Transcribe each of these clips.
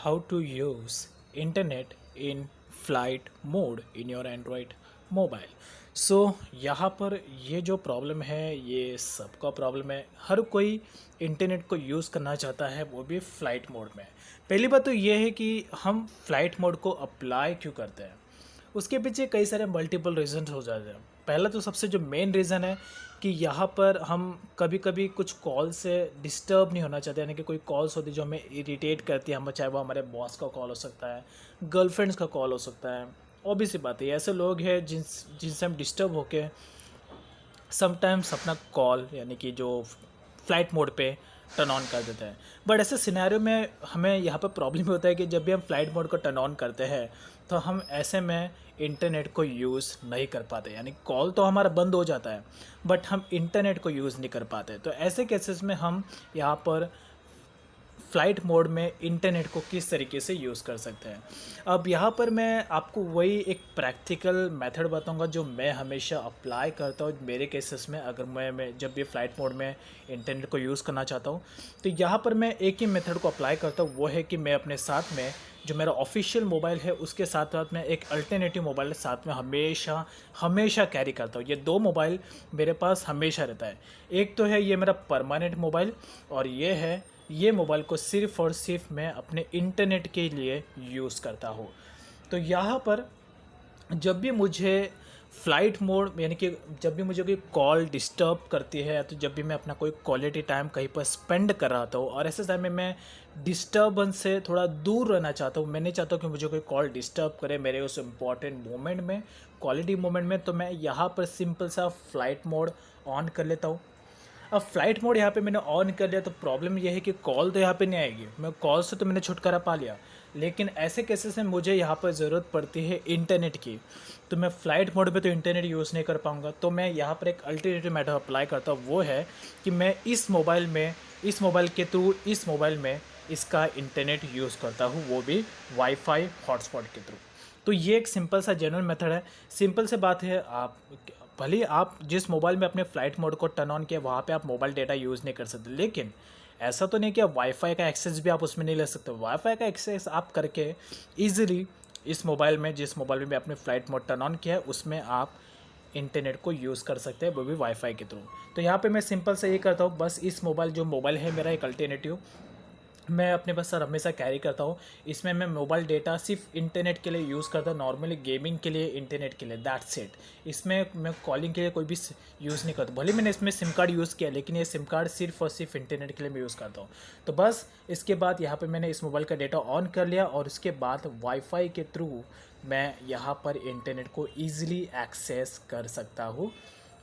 how to use internet in flight mode in your Android mobile. So यहाँ पर ये जो प्रॉब्लम है ये सबका प्रॉब्लम है। हर कोई इंटरनेट को यूज़ करना चाहता है, वो भी फ़्लाइट मोड में। पहली बात तो ये है कि हम फ़्लाइट मोड को अप्लाई क्यों करते हैं। उसके पीछे कई सारे मल्टीपल रीज़न्स हो जाते हैं। पहला तो सबसे जो मेन रीज़न है कि यहाँ पर हम कभी कभी कुछ कॉल से डिस्टर्ब नहीं होना चाहते, यानी कि कोई कॉल्स होती है जो हमें इरिटेट करती है, हम चाहे वो हमारे बॉस का कॉल हो सकता है, गर्लफ्रेंड्स का कॉल हो सकता है। ऑब्वियस सी बात है, ऐसे लोग हैं जिनसे हम डिस्टर्ब होके समटाइम्स अपना कॉल यानी कि जो फ़्लाइट मोड पे टर्न ऑन कर देते हैं। बट ऐसे सिनेरियो में हमें यहाँ पर प्रॉब्लम होता है कि जब भी हम फ़्लाइट मोड को टर्न ऑन करते हैं तो हम ऐसे में इंटरनेट को यूज़ नहीं कर पाते, यानी कॉल तो हमारा बंद हो जाता है बट हम इंटरनेट को यूज़ नहीं कर पाते। तो ऐसे केसेस में हम यहाँ पर फ़्लाइट मोड में इंटरनेट को किस तरीके से यूज़ कर सकते हैं। अब यहाँ पर मैं आपको वही एक प्रैक्टिकल मेथड बताऊंगा जो मैं हमेशा अप्लाई करता हूँ मेरे केसेस में। अगर मैं जब भी फ़्लाइट मोड में इंटरनेट को यूज़ करना चाहता हूँ तो यहाँ पर मैं एक ही मेथड को अप्लाई करता हूँ, वो है कि मैं अपने साथ में जो मेरा ऑफिशियल मोबाइल है उसके साथ साथ में एक अल्टरनेटिव मोबाइल साथ में हमेशा हमेशा कैरी करता हूँ। ये दो मोबाइल मेरे पास हमेशा रहता है। एक तो है ये मेरा परमानेंट मोबाइल और ये मोबाइल को सिर्फ़ और सिर्फ मैं अपने इंटरनेट के लिए यूज़ करता हूँ। तो यहाँ पर जब भी मुझे फ़्लाइट मोड यानी कि जब भी मुझे कोई कॉल डिस्टर्ब करती है, तो जब भी मैं अपना कोई क्वालिटी टाइम कहीं पर स्पेंड कर रहा था और ऐसे टाइम में मैं डिस्टर्बेंस से थोड़ा दूर रहना चाहता हूँ, मैं नहीं चाहता कि मुझे कोई कॉल डिस्टर्ब करे मेरे उस इम्पॉर्टेंट मोमेंट में, क्वालिटी मोमेंट में, तो मैं यहाँ पर सिंपल सा फ़्लाइट मोड ऑन कर लेता हूँ। अब फ़्लाइट मोड यहाँ पे मैंने ऑन कर लिया तो प्रॉब्लम ये है कि कॉल तो यहाँ पे नहीं आएगी, मैं कॉल से तो मैंने छुटकारा पा लिया, लेकिन ऐसे केसेस में मुझे यहाँ पर ज़रूरत पड़ती है इंटरनेट की। तो मैं फ़्लाइट मोड पे तो इंटरनेट यूज़ नहीं कर पाऊँगा, तो मैं यहाँ पर एक अल्टरनेटिव मेथड अप्लाई करता हूँ, वो है कि मैं इस मोबाइल के थ्रू इस मोबाइल में इसका इंटरनेट यूज़ करता हूँ, वो भी वाईफाई हॉटस्पॉट के थ्रू। तो ये एक सिंपल सा जेन्युइन मेथड है। सिंपल से बात है, आप भले ही आप जिस मोबाइल में अपने फ़्लाइट मोड को टर्न ऑन किया वहाँ पे आप मोबाइल डेटा यूज़ नहीं कर सकते, लेकिन ऐसा तो नहीं कि आप वाईफाई का एक्सेस भी आप उसमें नहीं ले सकते। वाईफाई का एक्सेस आप करके ईज़िली इस मोबाइल में जिस मोबाइल में आपने फ़्लाइट मोड टर्न ऑन किया है उसमें आप इंटरनेट को यूज़ कर सकते हैं, वो भी वाईफाई के थ्रू। तो यहाँ पे मैं सिंपल से ये करता हूँ, बस इस मोबाइल जो मोबाइल है मेरा एक अल्टरनेटिव मैं अपने पास सर हमेशा कैरी करता हूँ। इसमें मैं मोबाइल डेटा सिर्फ इंटरनेट के लिए यूज़ करता हूँ, नॉर्मली गेमिंग के लिए, इंटरनेट के लिए, दैट्स इट। इसमें मैं कॉलिंग के लिए कोई भी यूज़ नहीं करता। भले मैंने इसमें सिम कार्ड यूज़ किया, लेकिन ये सिम कार्ड सिर्फ और सिर्फ इंटरनेट के लिए मैं यूज़ करता हूँ। तो बस इसके बाद यहाँ पर मैंने इस मोबाइल का डेटा ऑन कर लिया और उसके बाद वाईफाई के थ्रू मैं यहाँ पर इंटरनेट को ईज़िली एक्सेस कर सकता हूँ।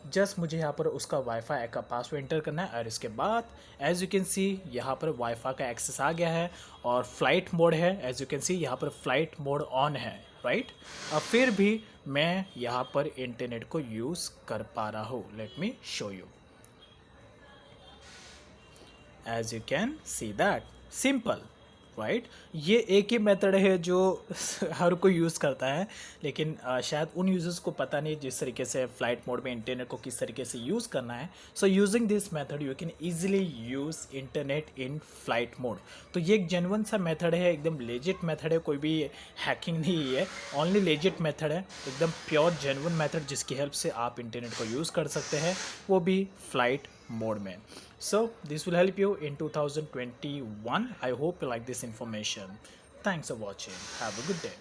जस्ट मुझे यहाँ पर उसका वाईफाई का पासवर्ड एंटर करना है और इसके बाद एज़ यू कैन सी यहाँ पर वाईफाई का एक्सेस आ गया है और फ्लाइट मोड है। एज़ यू कैन सी यहाँ पर फ्लाइट मोड ऑन है, राइट। अब फिर भी मैं यहाँ पर इंटरनेट को यूज़ कर पा रहा हूँ। Let me show you. As you can see that simple, right. ये एक ही मेथड है जो हर कोई यूज़ करता है, लेकिन शायद उन यूजर्स को पता नहीं जिस तरीके से फ़्लाइट मोड में इंटरनेट को किस तरीके से यूज़ करना है। So using this method you can easily use internet in flight mode. तो ये एक जेन्युइन सा मेथड है, एकदम लेजिट मेथड है, कोई भी हैकिंग नहीं है, ओनली लेजिट मेथड है, एकदम प्योर जेन्युइन मेथड जिसकी हेल्प से आप इंटरनेट को यूज़ कर सकते हैं, वो भी फ्लाइट मोड में। So this will help you in 2021. I hope you like this information. Thanks for watching. Have a good day.